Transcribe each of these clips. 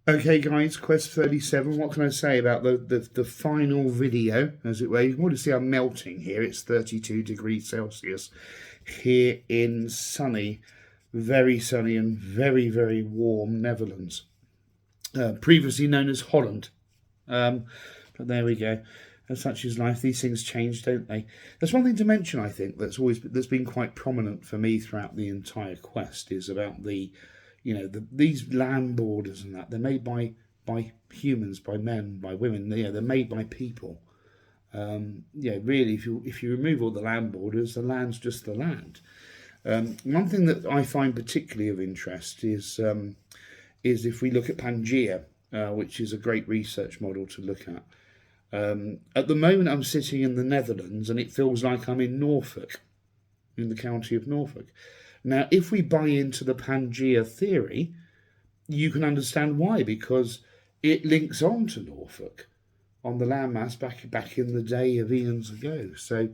Okay, guys, Quest 37. What can I say about the final video, as it were? You can already see I'm melting here. It's 32 degrees Celsius here in very sunny and very, very warm Netherlands. Previously known as Holland. But there we go. As such is life. These things change, don't they? There's one thing to mention, I think, that's been quite prominent for me throughout the entire quest is about these land borders and that they're made by humans, by men, by women. They're made by people. Really, if you remove all the land borders, the land's just the land. One thing that I find particularly of interest is if we look at Pangea, which is a great research model to look at. At the moment, I'm sitting in the Netherlands, and it feels like I'm in Norfolk, in the county of Norfolk. Now, if we buy into the Pangea theory, you can understand why, because it links on to Norfolk on the landmass back in the day of eons ago. So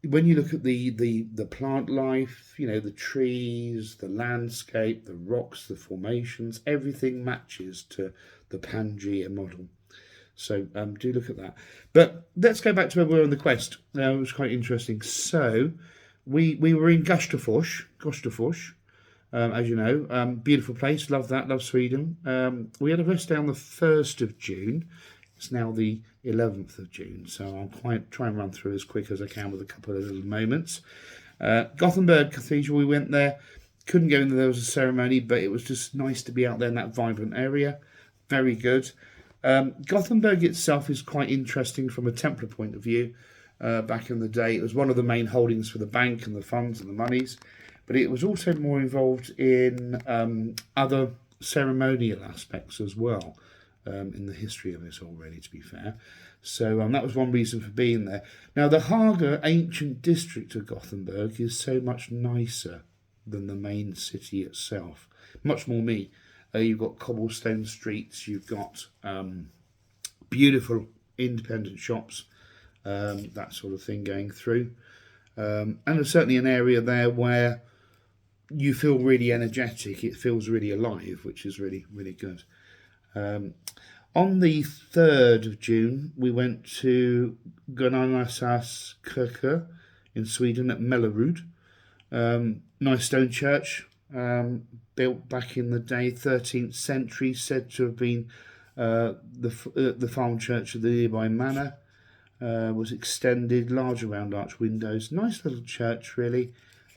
when you look at the plant life, the trees, the landscape, the rocks, the formations, everything matches to the Pangea model. So do look at that. But let's go back to where we were on the quest. It was quite interesting. So we were in Gostafors, as you know. Beautiful place. Love that. Love Sweden. We had a rest day on the 1st of June. It's now the 11th of June. So I'll try and run through as quick as I can with a couple of little moments. Gothenburg Cathedral, we went there. Couldn't go in there was a ceremony, but it was just nice to be out there in that vibrant area. Very good. Gothenburg itself is quite interesting from a Templar point of view. Back in the day, it was one of the main holdings for the bank and the funds and the monies, but it was also more involved in other ceremonial aspects as well in the history of it already, to be fair. So that was one reason for being there. Now, the Haga ancient district of Gothenburg is so much nicer than the main city itself. Much more neat. You've got cobblestone streets, you've got beautiful independent shops, that sort of thing going through. And there's certainly an area there where you feel really energetic, it feels really alive, which is really, really good. On the 3rd of June, we went to Gunnarnas Kirke in Sweden at Mellerud. Nice stone church. Built back in the day, 13th century, said to have been the farm church of the nearby manor. Was extended, large round arch windows. Nice little church, really.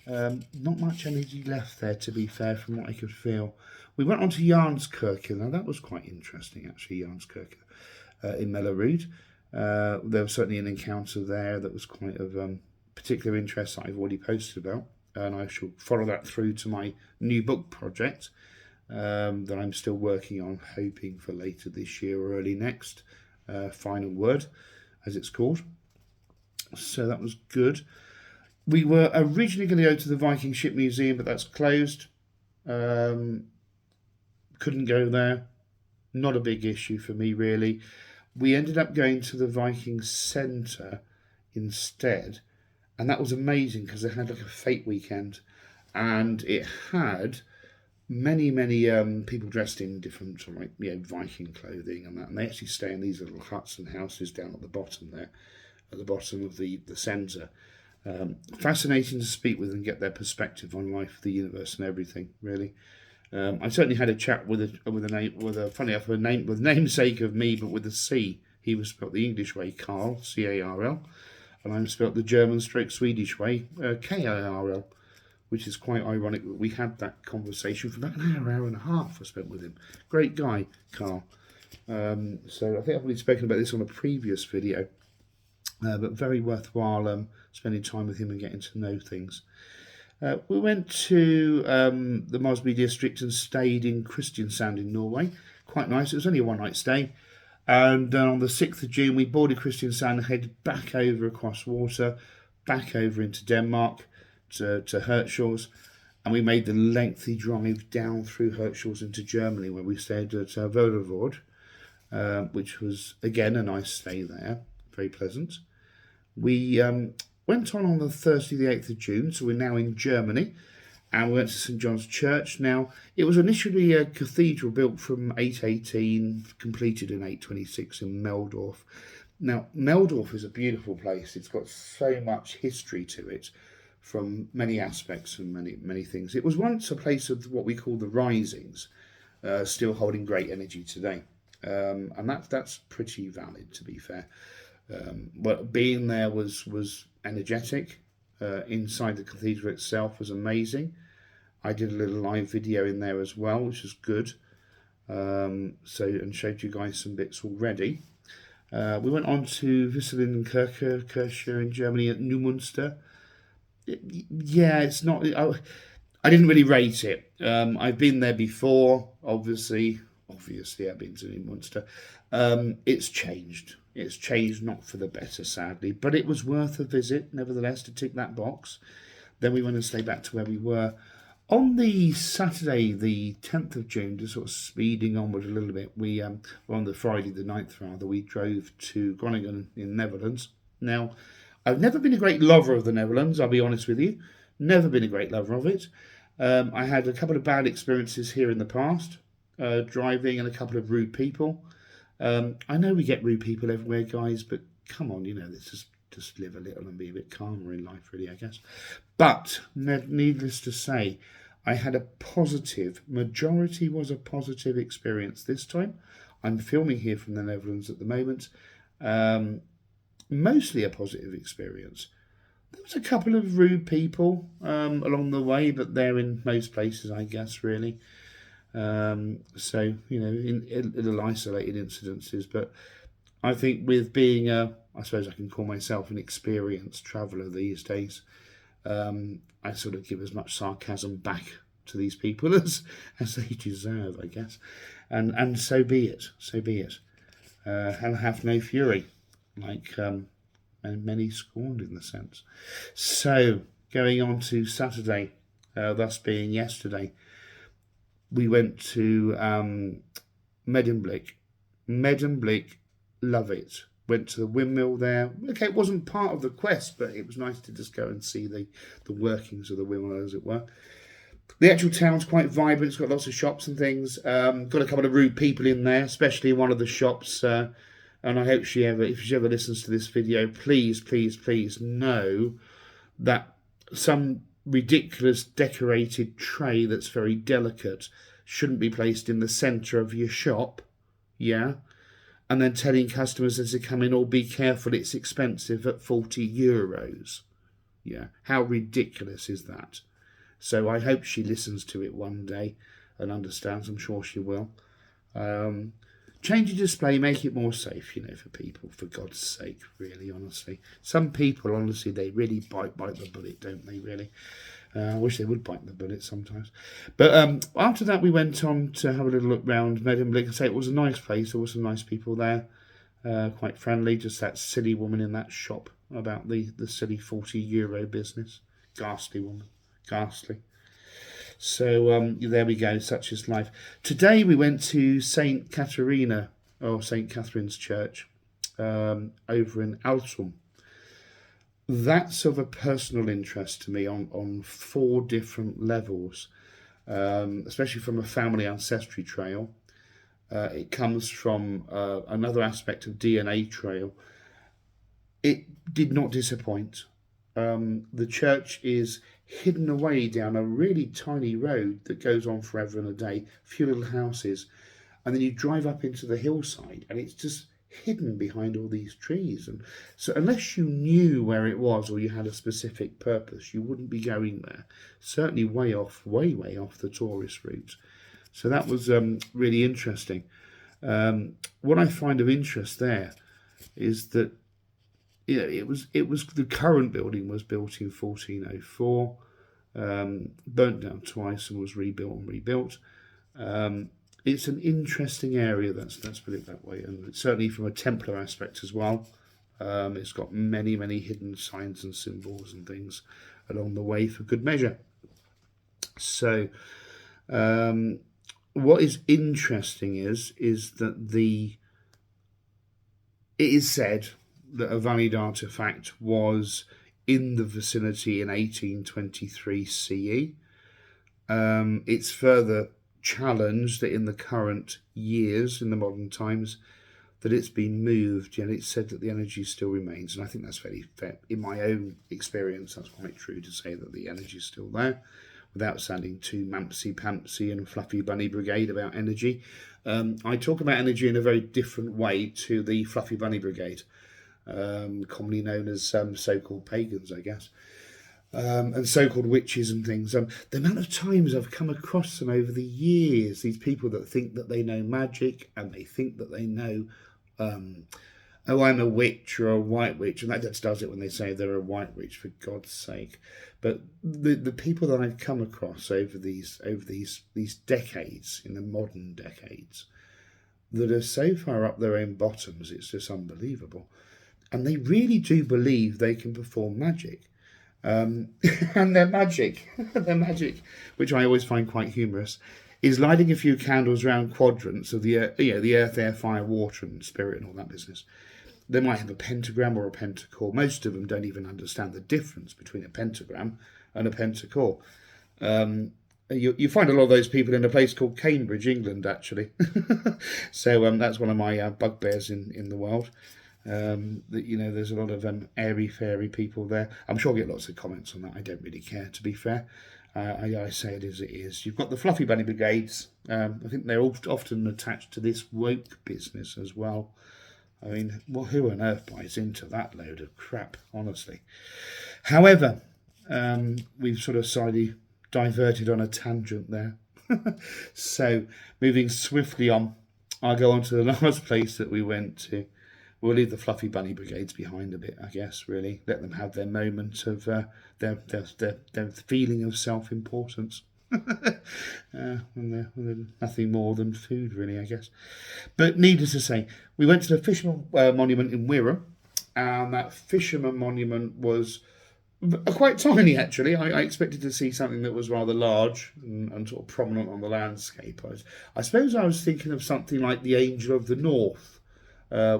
Not much energy left there, to be fair, from what I could feel. We went on to Jarnskirke. Now, that was quite interesting, actually, Jarnskirke in Mellerud. There was certainly an encounter there that was quite of particular interest that I've already posted about. And I shall follow that through to my new book project that I'm still working on, hoping for later this year or early next. Final Word, as it's called. So that was good. We were originally going to go to the Viking Ship Museum, but that's closed. Couldn't go there. Not a big issue for me, really. We ended up going to the Viking Centre instead. And that was amazing because they had like a fate weekend, and it had many people dressed in different sort of Viking clothing and that. And they actually stay in these little huts and houses down at the bottom there, at the bottom of the centre. Fascinating to speak with and get their perspective on life, the universe, and everything. Really, I certainly had a chat with a namesake of me, but with a C. He was spelled the English way, Carl, Carl. And I'm spelt the German/Swedish way, Karl, which is quite ironic that we had that conversation for about an hour and a half I spent with him. Great guy, Carl. So I think I've already spoken about this on a previous video, but very worthwhile spending time with him and getting to know things. We went to the Mosby district and stayed in Kristiansand in Norway. Quite nice. It was only a one-night stay. And on the 6th of June, we boarded Kristiansand and headed back over across water, back over into Denmark to Hirtshals. And we made the lengthy drive down through Hirtshals into Germany, where we stayed at Vodervoort, which was, again, a nice stay there. Very pleasant. We went on the Thursday, the 8th of June, so we're now in Germany. and we went to St John's Church. Now, it was initially a cathedral built from 818, completed in 826 in Meldorf. Now, Meldorf is a beautiful place. It's got so much history to it from many aspects and many things. It was once a place of what we call the Risings, still holding great energy today. And that's pretty valid, to be fair. But being there was energetic. Inside the cathedral itself was amazing. I did a little live video in there as well, which was good. And showed you guys some bits already. We went on to Wieselin-Kirche in Germany at Neumünster. It's not. I didn't really rate it. I've been there before, obviously. I've been to Neumünster. It's changed. It's changed, not for the better, sadly, but it was worth a visit, nevertheless, to tick that box. Then we went and stayed back to where we were. On the Saturday, the 10th of June, just sort of speeding onward a little bit, on the Friday the 9th rather, we drove to Groningen in Netherlands. Now, I've never been a great lover of the Netherlands, I'll be honest with you. Never been a great lover of it. I had a couple of bad experiences here in the past, driving, and a couple of rude people. I know we get rude people everywhere, guys, but come on, let's just live a little and be a bit calmer in life, really, I guess. But needless to say, I had a majority was a positive experience this time. I'm filming here from the Netherlands at the moment. Mostly a positive experience. There was a couple of rude people along the way, but they're in most places, I guess, really. In little isolated incidences, but I think with being I suppose I can call myself an experienced traveller these days, I sort of give as much sarcasm back to these people as they deserve, I guess, and so be it. Hell have no fury, like many scorned in the sense. So going on to Saturday, thus being yesterday, we went to Medemblik. Love it. Went to the windmill there. Okay, it wasn't part of the quest, but it was nice to just go and see the workings of the windmill, as it were. The actual town's quite vibrant. It's got lots of shops and things. Got a couple of rude people in there, especially in one of the shops. And I hope if she ever listens to this video, please know that some ridiculous decorated tray that's very delicate shouldn't be placed in the centre of your shop. Yeah. And then telling customers as they come in, be careful, it's expensive at €40. Yeah, how ridiculous is that? So I hope she listens to it one day and understands. I'm sure she will. Change your display, make it more safe, for people, for God's sake, really, honestly. Some people, honestly, they really bite the bullet, don't they, really? I wish they would bite the bullet sometimes. But after that, we went on to have a little look round Medemblik. I say it was a nice place. There were some nice people there, quite friendly. Just that silly woman in that shop about the silly €40 business. Ghastly woman. Ghastly. So there we go. Such is life. Today we went to St. Catherine's Church over in Altum. That's of a personal interest to me on 4 different levels, especially from a family ancestry trail. It comes from another aspect of DNA trail. It did not disappoint. The church is hidden away down a really tiny road that goes on forever and a day, a few little houses, and then you drive up into the hillside and it's just hidden behind all these trees. And so unless you knew where it was or you had a specific purpose, you wouldn't be going there. Certainly way off the tourist route. So that was really interesting. What I find of interest there is that it was the current building was built in 1404, burnt down twice and was rebuilt. It's an interesting area, let's put it that way, and certainly from a Templar aspect as well. It's got many hidden signs and symbols and things along the way for good measure. So what is interesting is that it is said that a valid artefact was in the vicinity in 1823 CE. It's further challenged that in the current years, in the modern times, that it's been moved, and it's said that the energy still remains. And I think that's very fair. In my own experience, that's quite true to say that the energy is still there, without sounding too mampsy-pampsy and fluffy bunny brigade about energy. I talk about energy in a very different way to the fluffy bunny brigade, commonly known as so-called pagans, I guess. And so-called witches and things. The amount of times I've come across them over the years, these people that think that they know magic and they think that they know, oh, I'm a witch or a white witch, and that just does it when they say they're a white witch, for God's sake. But the people that I've come across over these decades, in the modern decades, that are so far up their own bottoms, it's just unbelievable. And they really do believe they can perform magic. And their magic, which I always find quite humorous, is lighting a few candles around quadrants of the earth, air, fire, water, and spirit, and all that business. They might have a pentagram or a pentacle. Most of them don't even understand the difference between a pentagram and a pentacle. You find a lot of those people in a place called Cambridge, England, actually. So that's one of my bugbears in the world. There's a lot of airy fairy people there. I'm sure I'll get lots of comments on that. I don't really care, to be fair. I say it as it is. You've got the fluffy bunny brigades. I think they're often attached to this woke business as well. I mean, well, who on earth buys into that load of crap, honestly? However, we've sort of slightly diverted on a tangent there. So, moving swiftly on, I'll go on to the last place that we went to. We'll leave the fluffy bunny brigades behind a bit, I guess, really. Let them have their moment of their feeling of self-importance. When they're nothing more than food, really, I guess. But needless to say, we went to the Fisherman Monument in Wirral, and that Fisherman Monument was quite tiny, actually. I expected to see something that was rather large and sort of prominent on the landscape. I suppose I was thinking of something like the Angel of the North,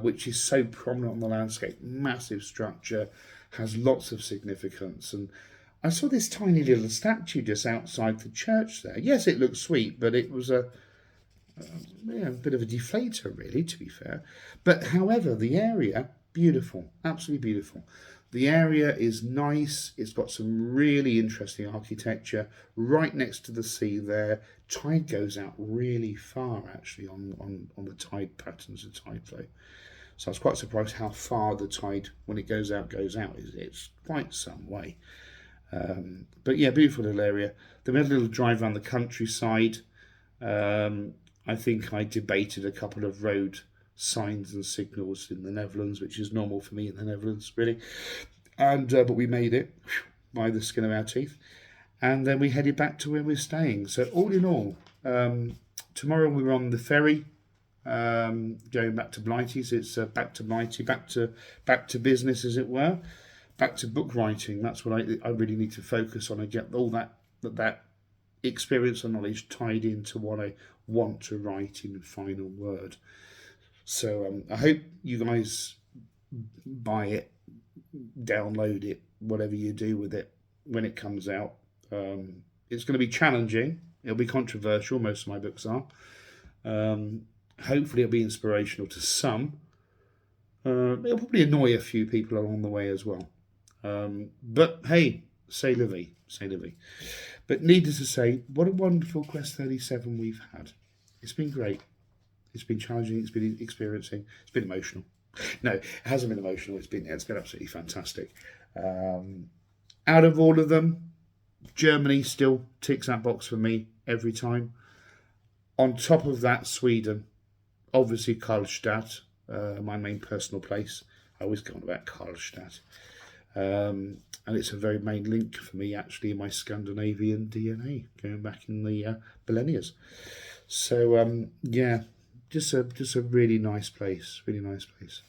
which is so prominent on the landscape. Massive structure, has lots of significance. And I saw this tiny little statue just outside the church there. Yes, it looked sweet, but it was a bit of a deflator, really, to be fair. But however, the area, beautiful, absolutely beautiful. The area is nice. It's got some really interesting architecture right next to the sea there. Tide goes out really far, actually, on the tide patterns and tide flow. So I was quite surprised how far the tide, when it goes out. It's quite some way. But yeah, beautiful little area. Then we had a little drive around the countryside. I think I debated a couple of road signs and signals in the Netherlands, which is normal for me in the Netherlands, really. And but we made it by the skin of our teeth. And then we headed back to where we're staying. So all in all, tomorrow we were on the ferry, going back to Blighty's. It's back to Blighty, back to business, as it were, back to book writing. That's what I really need to focus on and get all that experience and knowledge tied into what I want to write in final word. So I hope you guys buy it, download it, whatever you do with it when it comes out. It's going to be challenging. It'll be controversial. Most of my books are. Hopefully it'll be inspirational to some. It'll probably annoy a few people along the way as well. But hey, c'est la vie, c'est la vie. But needless to say, what a wonderful Quest 37 we've had. It's been great. It's been challenging. It's been experiencing. It's been emotional. No, it hasn't been emotional. It's been absolutely fantastic. Out of all of them, Germany still ticks that box for me every time. On top of that, Sweden, obviously Karlstad, my main personal place. I always go on about Karlstad. And it's a very main link for me, actually, in my Scandinavian DNA, going back in the millennia. So, yeah, just a really nice place,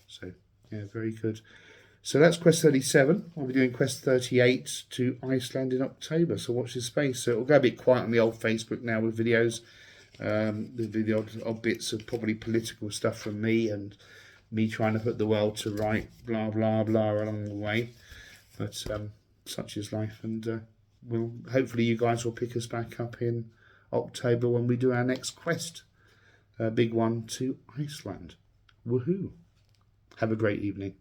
So, yeah, very good. So that's Quest 37. I'll be doing Quest 38 to Iceland in October, so watch this space. So it'll go a bit quiet on the old Facebook now with videos. There'll be the odd bits of probably political stuff from me and me trying to put the world to right, blah, blah, blah, along the way. But such is life, and hopefully you guys will pick us back up in October when we do our next quest. A big one to Iceland. Woohoo. Have a great evening.